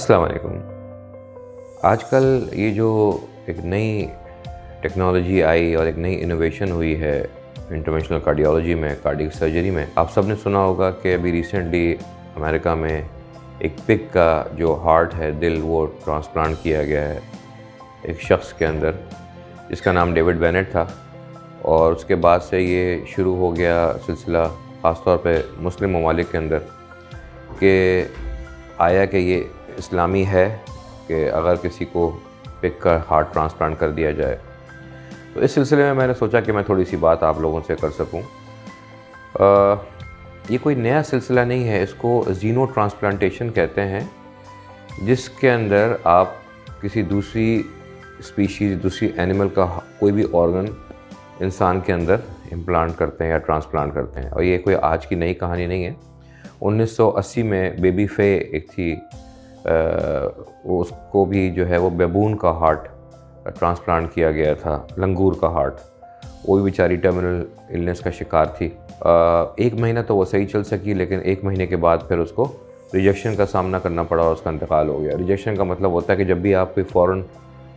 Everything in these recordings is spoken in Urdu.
السلام علیکم۔ آج کل یہ جو ایک نئی ٹیکنالوجی آئی اور ایک نئی انوویشن ہوئی ہے انٹرونشنل کارڈیالوجی میں، کارڈیک سرجری میں، آپ سب نے سنا ہوگا کہ ابھی ریسنٹلی امریکہ میں ایک پگ کا جو ہارٹ ہے، دل، وہ ٹرانسپلانٹ کیا گیا ہے ایک شخص کے اندر جس کا نام ڈیوڈ بینٹ تھا، اور اس کے بعد سے یہ شروع ہو گیا سلسلہ خاص طور پہ مسلم ممالک کے اندر کہ آیا کہ یہ اسلامی ہے کہ اگر کسی کو پگ کا ہارٹ ٹرانسپلانٹ کر دیا جائے۔ تو اس سلسلے میں نے سوچا کہ میں تھوڑی سی بات آپ لوگوں سے کر سکوں۔ یہ کوئی نیا سلسلہ نہیں ہے، اس کو زینو ٹرانسپلانٹیشن کہتے ہیں، جس کے اندر آپ کسی دوسری اسپیشیز، دوسری اینیمل کا کوئی بھی آرگن انسان کے اندر امپلانٹ کرتے ہیں یا ٹرانسپلانٹ کرتے ہیں۔ اور یہ کوئی آج کی نئی کہانی نہیں ہے۔ 1980 میں بیبی فے ایک تھی، اس کو بھی جو ہے وہ بیبون کا ہارٹ ٹرانسپلانٹ کیا گیا تھا، لنگور کا ہارٹ۔ وہ بھی بیچاری ٹرمینل النس کا شکار تھی۔ 1 مہینہ تو وہ صحیح چل سکی، لیکن 1 مہینے کے بعد پھر اس کو ریجیکشن کا سامنا کرنا پڑا اور اس کا انتقال ہو گیا۔ ریجیکشن کا مطلب ہوتا ہے کہ جب بھی آپ کوئی فورن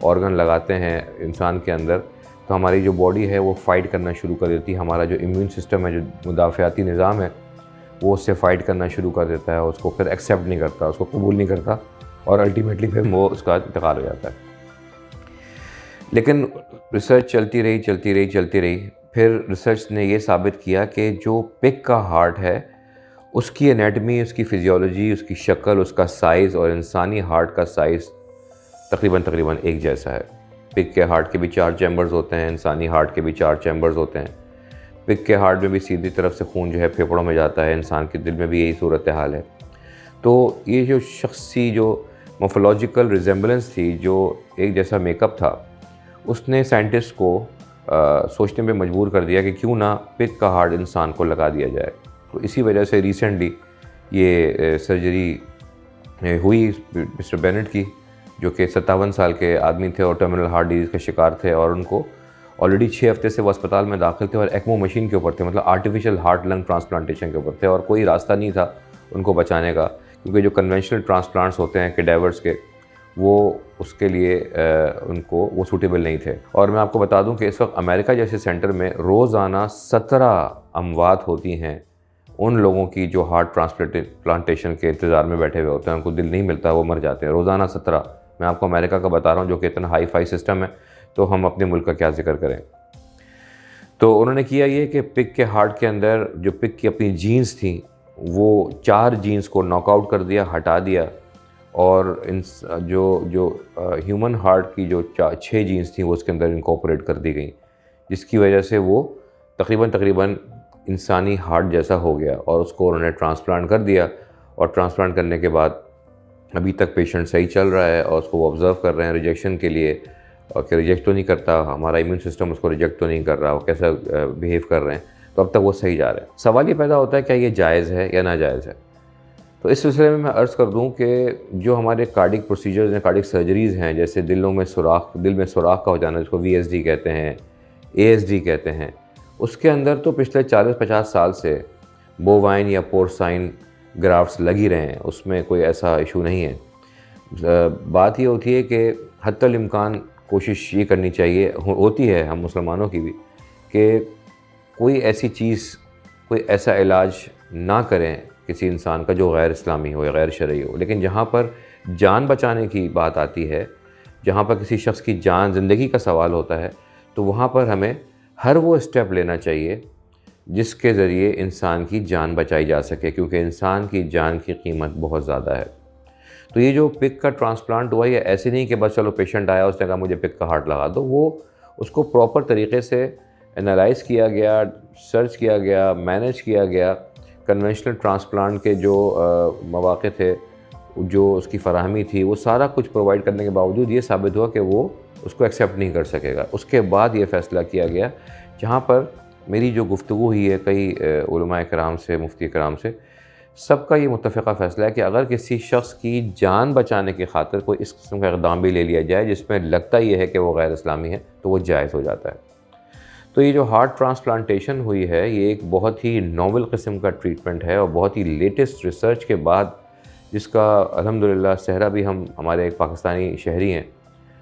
آرگن لگاتے ہیں انسان کے اندر تو ہماری جو باڈی ہے وہ فائٹ کرنا شروع کر دیتی ہے، ہمارا جو امیون سسٹم ہے، جو مدافعاتی نظام ہے، وہ اس سے فائٹ کرنا شروع کر دیتا ہے، اس کو پھر ایکسیپٹ نہیں کرتا، اس کو قبول نہیں کرتا، اور الٹیمیٹلی پھر وہ اس کا انتقال ہو جاتا ہے۔ لیکن ریسرچ چلتی رہی، پھر ریسرچ نے یہ ثابت کیا کہ جو پگ کا ہارٹ ہے اس کی انیٹمی، اس کی فزیولوجی، اس کی شکل، اس کا سائز اور انسانی ہارٹ کا سائز تقریباً ایک جیسا ہے۔ پگ کے ہارٹ کے بھی 4 چیمبرز ہوتے ہیں، انسانی ہارٹ کے بھی 4 چیمبرز ہوتے ہیں۔ پگ کے ہارٹ میں بھی سیدھی طرف سے خون جو ہے پھیپھڑوں میں جاتا ہے، انسان کے دل میں بھی یہی صورتحال ہے۔ تو یہ جو شخصی جو مورفولوجیکل ریزمبلنس تھی، جو ایک جیسا میک اپ تھا، اس نے سائنٹسٹ کو سوچنے پہ مجبور کر دیا کہ کیوں نہ پگ کا ہارٹ انسان کو لگا دیا جائے۔ تو اسی وجہ سے ریسنٹلی یہ سرجری ہوئی مسٹر بینٹ کی، جو کہ 57 سال کے آدمی تھے اور ٹرمینل ہارٹ ڈیزیز کا شکار تھے، اور ان کو آلریڈی 6 ہفتے سے وہ اسپتال میں داخل تھے اور ایکمو مشین کے اوپر تھے، مطلب آرٹیفیشل ہارٹ لنگ ٹرانسپلانٹیشن کے اوپر تھے، اور کوئی راستہ نہیں تھا ان کو بچانے کا، کیونکہ جو کنونشنل ٹرانسپلانٹس ہوتے ہیں کیڈیورس کے، وہ اس کے لیے ان کو وہ سوٹیبل نہیں تھے۔ اور میں آپ کو بتا دوں کہ اس وقت امریکہ جیسے سینٹر میں روزانہ 17 اموات ہوتی ہیں ان لوگوں کی جو ہارٹ ٹرانسپلانٹیشن کے انتظار میں بیٹھے ہوئے ہوتے ہیں، ان کو دل نہیں ملتا، وہ مر جاتے ہیں روزانہ 17۔ میں آپ کو امریکہ کا بتا رہا ہوں جو کہ اتنا ہائی فائی سسٹم ہے، تو ہم اپنے ملک کا کیا ذکر کریں۔ تو انہوں نے کیا یہ کہ پگ کے ہارٹ کے اندر جو پگ کی اپنی جینز تھیں، وہ 4 جینز کو ناک آؤٹ کر دیا، ہٹا دیا، اور جو ہیومن ہارٹ کی جو 6 جینز تھیں وہ اس کے اندر انکارپوریٹ کر دی گئیں، جس کی وجہ سے وہ تقریباً انسانی ہارٹ جیسا ہو گیا، اور اس کو انہوں نے ٹرانسپلانٹ کر دیا۔ اور ٹرانسپلانٹ کرنے کے بعد ابھی تک پیشنٹ صحیح چل رہا ہے، اور اس کو وہ آبزرو کر رہے ہیں ریجیکشن کے لیے، اور کہ ریجیکٹ تو نہیں کرتا، ہمارا امیون سسٹم اس کو ریجیکٹ تو نہیں کر رہا، وہ کیسا بیہیو کر رہے ہیں، تو اب تک وہ صحیح جا رہے ہیں۔ سوال یہ پیدا ہوتا ہے کیا یہ جائز ہے یا ناجائز ہے؟ تو اس سلسلے میں عرض کر دوں کہ جو ہمارے کارڈک پروسیجرز ہیں، کارڈک سرجریز ہیں، جیسے دل میں سوراخ کا ہو جانا، جس کو VSD کہتے ہیں، ASD کہتے ہیں، اس کے اندر تو پچھلے 40-50 سال سے بووائن یا پورسائن گرافٹس لگ ہی رہے ہیں، اس میں کوئی ایسا ایشو نہیں ہے۔ بات یہ ہوتی ہے کہ حتی الامکان کوشش یہ کرنی چاہیے، ہوتی ہے ہم مسلمانوں کی بھی، کہ کوئی ایسی چیز، کوئی ایسا علاج نہ کریں کسی انسان کا جو غیر اسلامی ہو یا غیر شرعی ہو۔ لیکن جہاں پر جان بچانے کی بات آتی ہے، جہاں پر کسی شخص کی جان، زندگی کا سوال ہوتا ہے، تو وہاں پر ہمیں ہر وہ اسٹیپ لینا چاہیے جس کے ذریعے انسان کی جان بچائی جا سکے، کیونکہ انسان کی جان کی قیمت بہت زیادہ ہے۔ تو یہ جو پگ کا ٹرانسپلانٹ ہوا، یہ ایسے نہیں کہ بس چلو پیشنٹ آیا، اس نے کہا مجھے پگ کا ہارٹ لگا دو، وہ اس کو پراپر طریقے سے انالائز کیا گیا، سرچ کیا گیا، مینیج کیا گیا۔ کنونشنل ٹرانسپلانٹ کے جو مواقع تھے، جو اس کی فراہمی تھی، وہ سارا کچھ پرووائڈ کرنے کے باوجود یہ ثابت ہوا کہ وہ اس کو ایکسیپٹ نہیں کر سکے گا۔ اس کے بعد یہ فیصلہ کیا گیا، جہاں پر میری جو گفتگو ہوئی ہے کئی علماء کرام سے، مفتی کرام سے، سب کا یہ متفقہ فیصلہ ہے کہ اگر کسی شخص کی جان بچانے کی خاطر کوئی اس قسم کا اقدام بھی لے لیا جائے جس میں لگتا یہ ہے کہ وہ غیر اسلامی ہے، تو وہ جائز ہو جاتا ہے۔ تو یہ جو ہارٹ ٹرانسپلانٹیشن ہوئی ہے، یہ ایک بہت ہی ناول قسم کا ٹریٹمنٹ ہے، اور بہت ہی لیٹسٹ ریسرچ کے بعد جس کا الحمدللہ صحرا بھی ہمارے ایک پاکستانی شہری ہیں،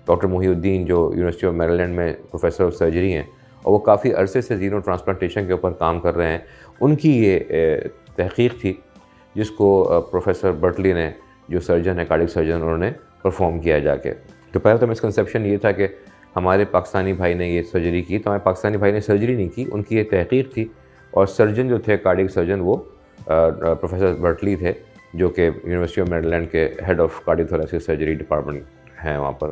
ڈاکٹر محی الدین، جو یونیورسٹی آف میریلینڈ میں پروفیسر آف سرجری ہیں، اور وہ کافی عرصے سے زینو ٹرانسپلانٹیشن کے اوپر کام کر رہے ہیں. ان کی یہ تحقیق تھی جس کو پروفیسر برٹلی نے، جو سرجن ہے، کارڈک سرجن، انہوں نے پرفارم کیا جا کے. تو پہلے تو مسکنسیپشن یہ تھا کہ ہمارے پاکستانی بھائی نے یہ سرجری کی، تو ہمارے پاکستانی بھائی نے سرجری نہیں کی، ان کی یہ تحقیق تھی. اور سرجن جو تھے، کارڈک سرجن، وہ پروفیسر برٹلی تھے، جو کہ یونیورسٹی آف میریلینڈ کے head of cardio thoracic surgery department ہیں وہاں پر.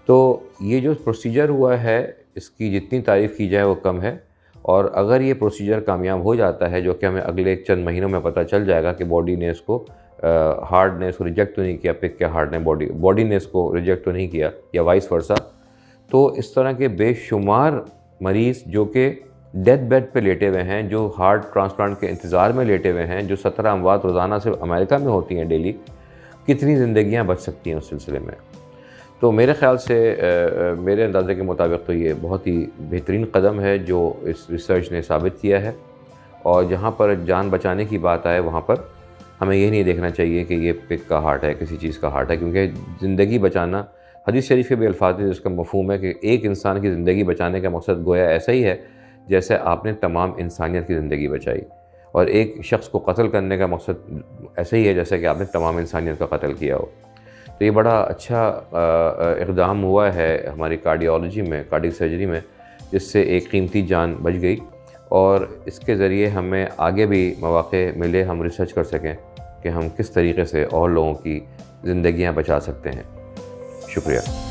تو یہ جو پروسیجر ہوا ہے، اس کی جتنی تعریف کی جائے وہ کم ہے. اور اگر یہ پروسیجر کامیاب ہو جاتا ہے، جو کہ ہمیں اگلے چند مہینوں میں پتہ چل جائے گا کہ باڈی نے اس کو ہارٹ نے اس کو ریجیکٹ تو نہیں کیا، پک کے ہارٹ نے باڈی نے اس کو ریجیکٹ تو نہیں کیا، یا وائس ورسا، تو اس طرح کے بے شمار مریض جو کہ ڈیتھ بیڈ پہ لیٹے ہوئے ہیں، جو ہارٹ ٹرانسپلانٹ کے انتظار میں لیٹے ہوئے ہیں، جو 17 اموات روزانہ صرف امریکہ میں ہوتی ہیں ڈیلی، کتنی زندگیاں بچ سکتی ہیں اس سلسلے میں. تو میرے خیال سے، میرے اندازے کے مطابق تو یہ بہت ہی بہترین قدم ہے جو اس ریسرچ نے ثابت کیا ہے. اور جہاں پر جان بچانے کی بات آئے، وہاں پر ہمیں یہ نہیں دیکھنا چاہیے کہ یہ پک کا ہارٹ ہے، کسی چیز کا ہارٹ ہے، کیونکہ زندگی بچانا، حدیث شریف کے بھی الفاظ ہیں جس کا مفہوم ہے کہ ایک انسان کی زندگی بچانے کا مقصد گویا ایسا ہی ہے جیسے آپ نے تمام انسانیت کی زندگی بچائی، اور ایک شخص کو قتل کرنے کا مقصد ایسا ہی ہے جیسے کہ آپ نے تمام انسانیت کا قتل کیا ہو. تو یہ بڑا اچھا اقدام ہوا ہے ہماری کارڈیالوجی میں، کارڈک سرجری میں، جس سے ایک قیمتی جان بچ گئی، اور اس کے ذریعے ہمیں آگے بھی مواقع ملے، ہم ریسرچ کر سکیں کہ ہم کس طریقے سے اور لوگوں کی زندگیاں بچا سکتے ہیں. شکریہ.